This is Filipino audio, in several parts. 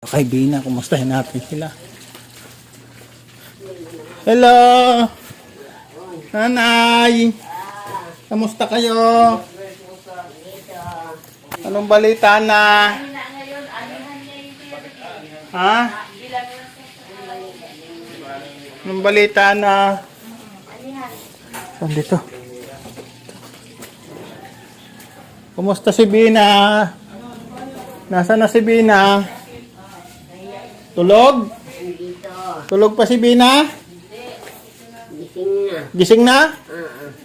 Okay, Bina, kumustahin natin sila. Hello! Nanay! Kamusta kayo? Anong balita na? Ha? Anong balita na? Saan dito? Kumusta si Bina? Nasaan na si Bina? Tulog? Tulog pa si Bina? Gising na?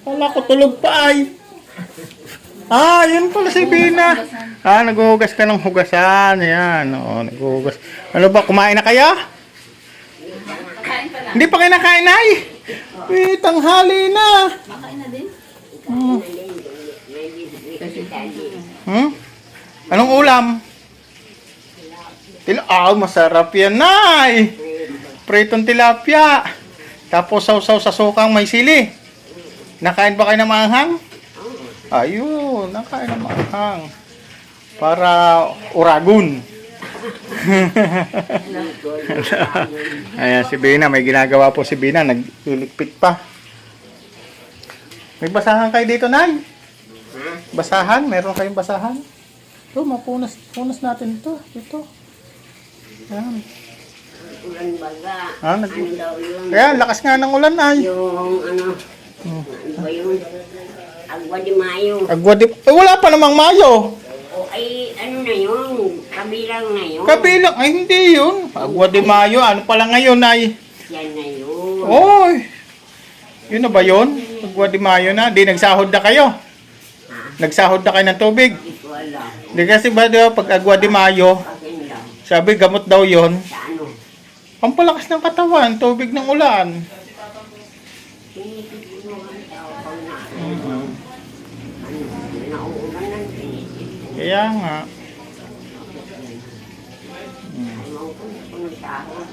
Wala ko tulog pa ay. Ah, yun pala si Bina. Ah, naghuhugas ka ng hugasan. Ayan, oo, naghuhugas. Ano ba, kumain na kayo? Hindi pa kayo nakain ay? Tanghali na. Makain na din? Anong ulam? Masarap yan, Nay. Pritong tilapia. Tapos sausaw sa sukang may sili. Nakain ba kayo ng maanghang? Ayun, nakain ng maanghang. Para uragon. Ayan, si Bina. May ginagawa po si Bina. Nagliligpit pa. May basahan kayo dito, Nay? Basahan? Meron kayong basahan? Ito, mapunas natin ito. Ito. Ayan. Ulan baga. Ah, Ano daw yun? Ayan, lakas nga ng ulan, Nay. Yung ano ba yun? Agwa de Mayo. Wala pa namang Mayo. O ay ano na yun? Kabilang na yun. Kabilang, ay hindi yun. Agwa de Mayo, ano pala ngayon, Nay? Yan na yun. Oy. Yun na ba yun? Agwa de Mayo na. Di nagsahod na kayo. Nagsahod na kayo ng tubig. Hindi ko alam. Di kasi ba diba, pag Agwa de Mayo, Akin daw. sabi gamot daw yun. Sa ano? Pampalakas ng katawan, tubig ng ulan. Tinitiguan daw pag na ano, nauulan ng tinitiguan. Kaya nga. Ayaw ko kung sahod.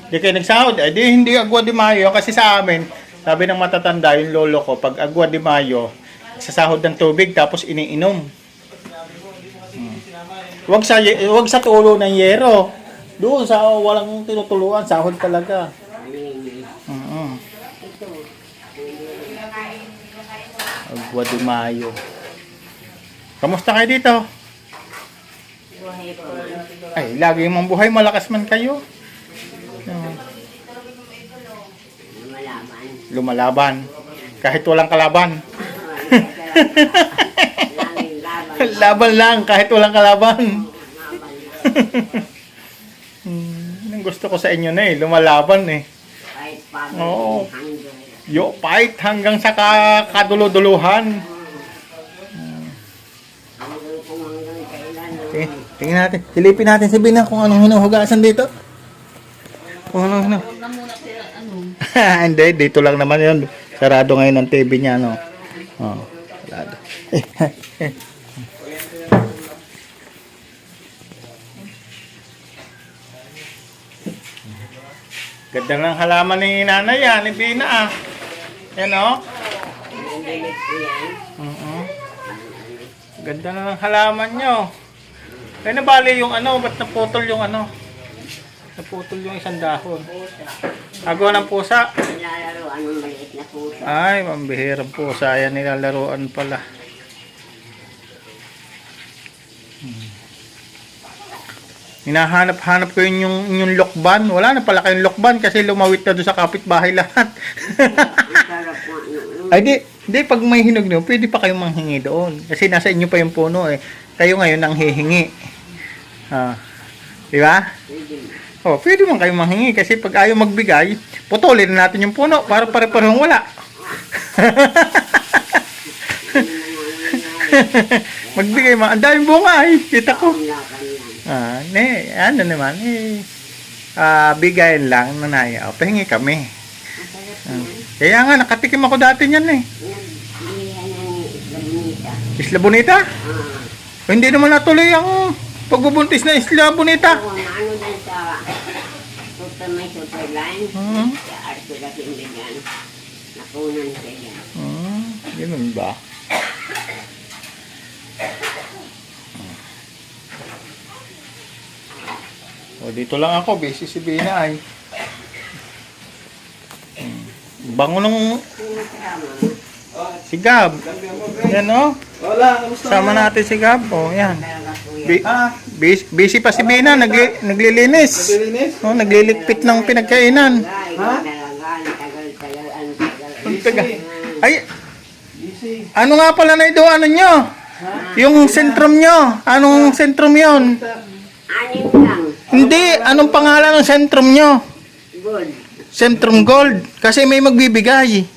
Di kayo nagsahod. Eh, di hindi Agwa de Mayo. Kasi sa amin, sabi ng matatanda, yung lolo ko, pag Agwa de Mayo, sasahod ng tubig tapos iniinom. Wag sa tulo ng yero. Doon sa walang tinutuluan, sahod talaga. Ito. Agwa de Mayo. Kamusta kayo dito? Buhay ko. Ay, lagi mong buhay, malakas man kayo. Lumalaban. Lumalaban. Kahit walang kalaban. Laging laban. Laban lang, kahit walang kalaban. Ang gusto ko sa inyo na lumalaban eh. Kahit pagod. Oo. Hanggang. Yo, fight hanggang sa kaduluduluhan. Hanggang kung hanggang kailan. Tingnan natin. Silipin natin si Bina kung anong hinuhugasan dito. Kung anong Huwag na muna sila, ano. Hindi, dito lang naman yun. Sarado ngayon ang TV niya, no? Oh, sarado. Ganda ng halaman ni nanay, ni Bina, ah. Yan, oh. Nandilit ko yan. Ganda na ng halaman nyo. Kaya nabali yung ano, ba't naputol yung ano? Naputol yung isang dahon. Agaw ng pusa. Nilalaroan ng maliit na puso. Ay, mambihirang pusa. Ayan, nilalaroan pala. Hinahanap-hanap ko yung lokban. Wala na pala kayong lokban kasi lumawit na doon sa kapitbahay lahat. Ang sarap na ano. Ay, di, pag may hinog nyo, pwede pa kayong manghingi doon. Kasi nasa inyo pa yung puno eh. Kayo ngayon ang hihingi. Di ba? Pwede. Oh, pwede man kayong manghingi kasi pag ayaw magbigay, putulin na natin yung puno para pare-parehong wala. Magbigay mo. Ang daming bunga eh. Kita ko. Ang laban yan. Ano naman bigayin lang nanay. Pahingi kami. Ang sarap yan. Kaya nga, nakatikim ako dati niyan eh. Bilihan ng Isla Bonita. Isla Bonita? Hindi naman natuloy ang pagbubuntis na Isla Bonita. Oo, na ano din sa may superline. Sa Arto Laking Ligan. Nakunan siya yan. Ganun ba? O, dito lang ako. Busy si Bina ay. Bango ng si Gab. Yan o. Wala, kamusta? Sama natin si Gab. O, yan. Talaga kuya. Busy pa si Bina. Naglilinis. Naglilinis? O, nagliligpit ng pinagkainan. Ha? Talaga, ang tagal-tagal, ang tagal. Ang taga- Ay, Busy. ano nga pala na ito? Ano nyo? Yung sentrum nyo. Anong sentrum yon? Anim lang. Hindi. Anong pangalan ng sentrum nyo? Good. Sentrum Gold. Kasi may magbibigay.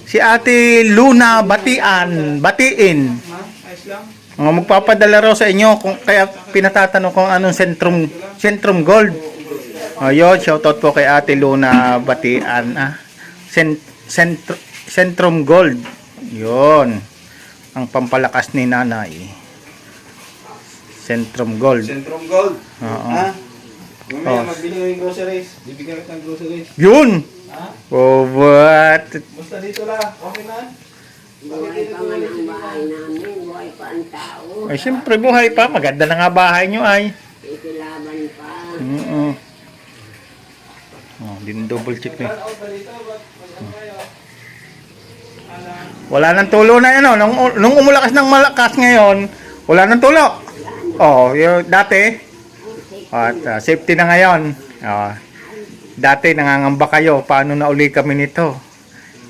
Si Ate Luna Batiin. Ha? Ayos lang? Magpapadala raw sa inyo. Kaya pinatatanong kung anong Sentrum Gold. Ayun, shoutout po kay Ate Luna Batian. Sentrum Gold. Yun. Ang pampalakas ni nanay. Sentrum Gold. Centrum Gold. Oo. Ha? Mamaya Oh. magbili ko yung groceries. Bibigyan kita ng groceries. Yun! Ha? Oh, what? Basta dito lang. Okay na? Buhay pa man ang bahay namin. Buhay pa ang tao. Ay, siyempre buhay pa. Maganda na nga bahay nyo ay. Ikilaban pa. Oo. Oh, din double check na. Out ba dito? Ba't kayo? Wala nang tulo na yan, oh. Nung umulakas ng malakas ngayon, wala nang tulo. Oh, yung dati. At safety na ngayon. Oh, dati nangangamba kayo, paano na uli kami nito?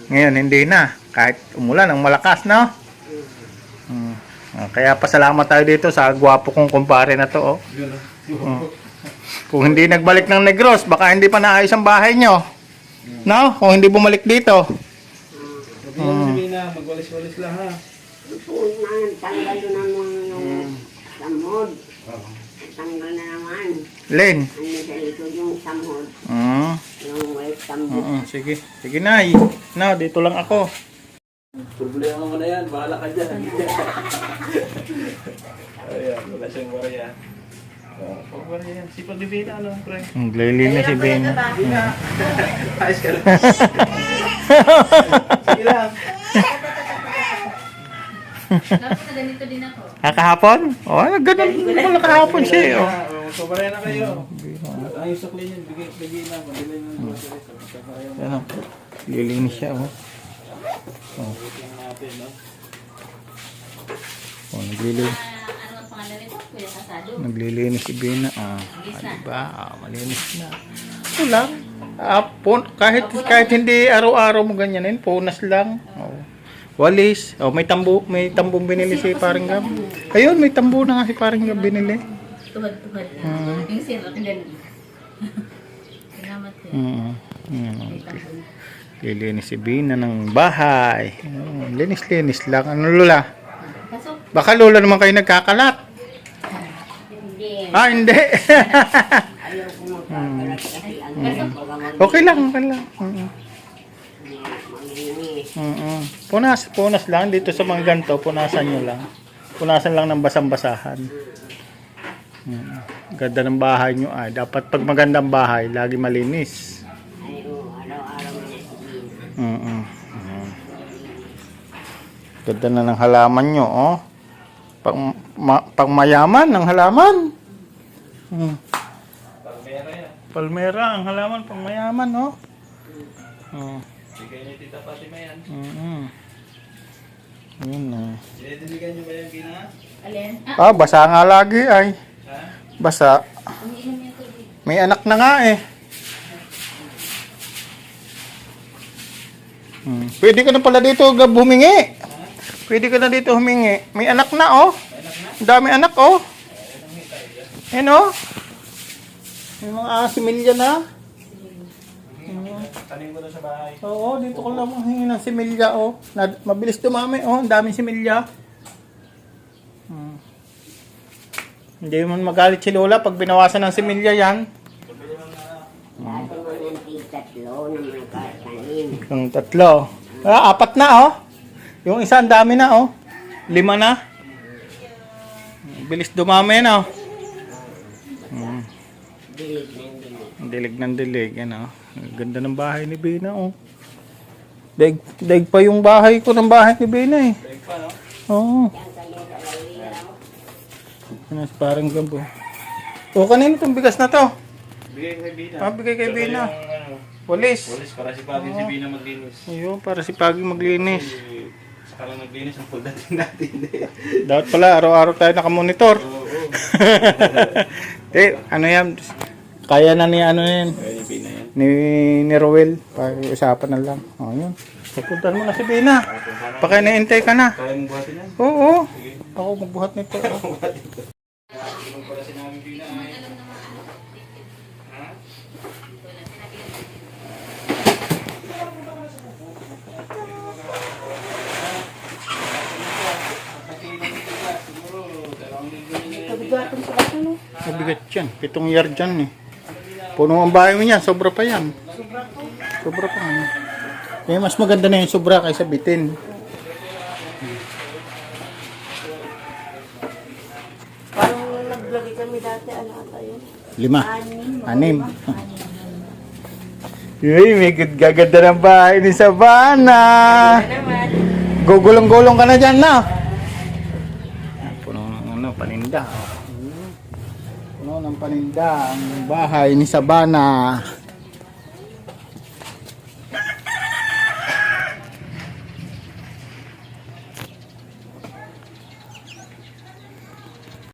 Ngayon hindi na. Kahit umulan ng malakas, no? Kaya pasalamat tayo dito sa gwapo kong kumpare na to, oh. Kung hindi nagbalik ng Negros, baka hindi pa naayos ang bahay nyo. No? Kung hindi bumalik dito. Sabihin na, magwalis-walis lang ha. Puno na, tanggal na naman yung samod. Tanggal na naman. Len. Ano sa likod yung samod. Yung white samod. Sige. Sige, Nay. No, dito lang ako. Problema mo na yan, bahala ka dyan. Ayan, wala siyang barya. Pag barya yan, sipag di Bina, ano, pre? Naglilinis si Ben. Bina, ayos ka lang. Sige lang. Tapos na ganito din ako. Kahapon? Oh, ganun. Wala kahapon siya. Oh. So, barya na kayo. Ayos sa clean yun, bigay na, madali ng groceries. Ano? Lilinis siya, oh. Tingnan natin, no? Oh, naglilinis. Ano ang pangalan nito? Kuya Kasado. Naglilinis si Bina. Ah, Malinis na. diba? Malinis na. Wala. Kahit hindi araw-araw mo ganyanin, punas lang. Oh. Walis. Oh, may tambong binili si Paring Gab. Ayun, may tambo na nga si Paring Gab binili. Tuhad-tuhad na. Yung sirap, ganun. Salamat yun. Lilinis si Bina ng bahay. Linis-linis lang. Ano, Lola? Pasok. Baka Lola naman kayo nagkakalat. Hindi. Hindi. Ayaw ko magkakalat kasi ang Okay lang, okay lang. malinis. Punas lang dito sa mga ganito, punasan nyo lang. Punasan lang ng basang-basahan. Ganda ng bahay nyo ay. Dapat pag magandang bahay, lagi malinis. Ayaw, araw-araw mo na si Bina. Ganda na ng halaman nyo, oh. Pang mayaman ng halaman. Palmera yan. Palmera, ang halaman pang mayaman, oh. Bigay niyo Tita Fatima yan. Yun na. Dinidiligan niyo ba yung Bina? Alin? Basa nga lagi ay. Ha? Basa. Umiinom yung tubig. May anak na nga eh. Pwede ka na pala dito Gab, humingi. Pwede ka na dito humingi. May anak na, oh. Ang dami anak, oh. Yan, oh. May mga similya na. Tanim ko na sa bahay. Oo, dito ko lang manghingi ng similya, oh. Mabilis dumami, oh. Ang daming similya. Hindi man magalit si Lola pag binawasan ng similya yan. Dati mo ng tig-tatlo na mga katanim. Yung tatlo. Apat na, oh. Yung isa, ang dami na, oh. 5 na. Bilis dumami na, oh. Dilig na yung dilig. Dilig ng dilig, yan, oh. Ganda ng bahay ni Bina, oh. Daig pa yung bahay ko ng bahay ni Bina, eh. Big pa, no? Oo. Yan kayo sa lalilaw. Ano, parang gambo. O, kanino itong bigas na to? Bigay kay Bina. Bigay kay Tsaka Bina. yung, ano, Walis. walis para si Pagin si Bina maglinis. Ayun, para si Pagi maglinis. Saka lang naglinis ang pagdating natin. Dapat pala, araw-araw tayo nakamonitor. Oo. Ano yan? Kaya na ni ano yan. Kaya ni Bina yan. Ni Roel. Pag-usapan na lang. O, yun. Pupuntahan mo na si Bina. Baka naintay ka na. Kaya mong buhatin yan? Oo. Ako magbuhat nito. Yung pala sinabi Bina ay... Kabigatong sa baso, no? Mabigat yan. 7 yard dyan eh. Puno ang bahay mo yan. Sobra pa yan. Sobra pa ano. Eh, mas maganda na yung sobra kaysa bitin. Parang nag-vlog kami dati, ano ata yun? 5. 6. Uy, may gaganda ng bahay ni Savannah. Naman. Gugulong-gulong ka na dyan, na? Puno ng ano, paninda. Puno ng paninda ang bahay ni Savannah.